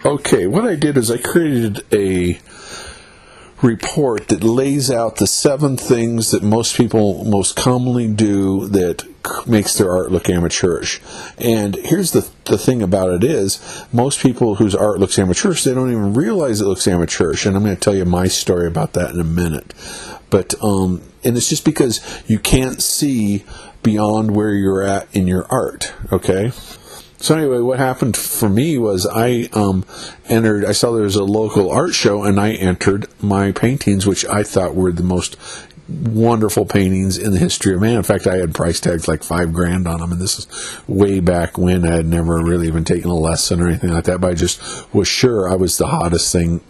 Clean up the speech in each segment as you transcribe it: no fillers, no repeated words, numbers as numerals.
Okay, what I did is I created a report that lays out the 7 things that most people most commonly do that makes their art look amateurish. And here's the thing about it is, most people whose art looks amateurish, they don't even realize it looks amateurish. And I'm going to tell you my story about that in a minute. But and it's just because you can't see beyond where you're at in your art, okay? So anyway, what happened for me was I saw there was a local art show, and I entered my paintings, which I thought were the most wonderful paintings in the history of man. In fact, I had price tags like $5,000 on them, and this is way back when I had never really even taken a lesson or anything like that, but I just was sure I was the hottest thing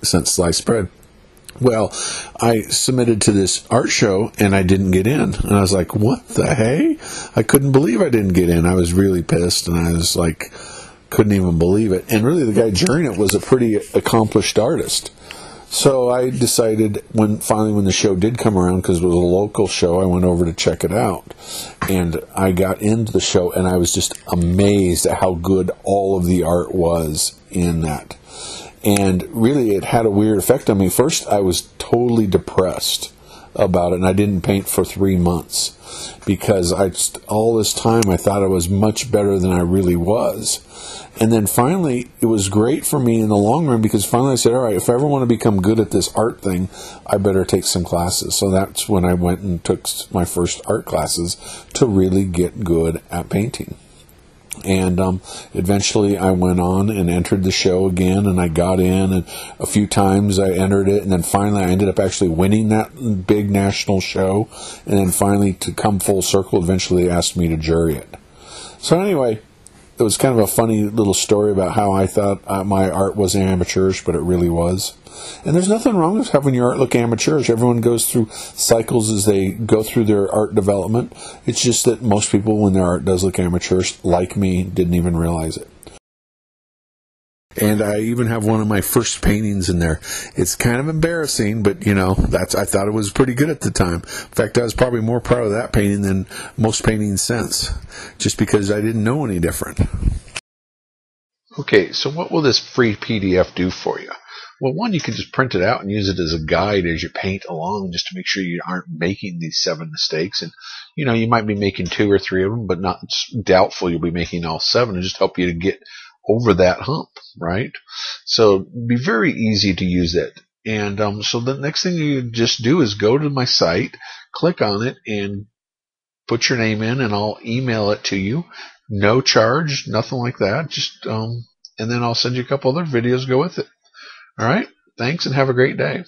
since sliced bread. Well, I submitted to this art show, and I didn't get in. And I was like, what the hey? I couldn't believe I didn't get in. I was really pissed, and I was like, couldn't even believe it. And really, the guy during it was a pretty accomplished artist. So I decided, when the show did come around, because it was a local show, I went over to check it out. And I got into the show, and I was just amazed at how good all of the art was in that. And really, it had a weird effect on me. First, I was totally depressed about it, and I didn't paint for 3 months because all this time I thought I was much better than I really was. And then finally, it was great for me in the long run, because finally I said, all right, if I ever want to become good at this art thing, I better take some classes. So that's when I went and took my first art classes to really get good at painting. And eventually I went on and entered the show again, and I got in, and a few times I entered it, and then finally I ended up actually winning that big national show, and then finally, to come full circle, eventually they asked me to jury it. So anyway, it was kind of a funny little story about how I thought my art was amateurish, but it really was. And there's nothing wrong with having your art look amateurish. Everyone goes through cycles as they go through their art development. It's just that most people, when their art does look amateurish, like me, didn't even realize it. And I even have one of my first paintings in there. It's kind of embarrassing, but I thought it was pretty good at the time. In fact, I was probably more proud of that painting than most paintings since, just because I didn't know any different. Okay, so what will this free PDF do for you? Well, one, you can just print it out and use it as a guide as you paint along, just to make sure you aren't making these 7 mistakes. And, you might be making 2 or 3 of them, but not doubtful you'll be making all 7, and just help you to get over that hump, right? So be very easy to use it. And so the next thing you just do is go to my site, click on it, and put your name in, and I'll email it to you. No charge, nothing like that. Just and then I'll send you a couple other videos to go with it. All right? Thanks, and have a great day.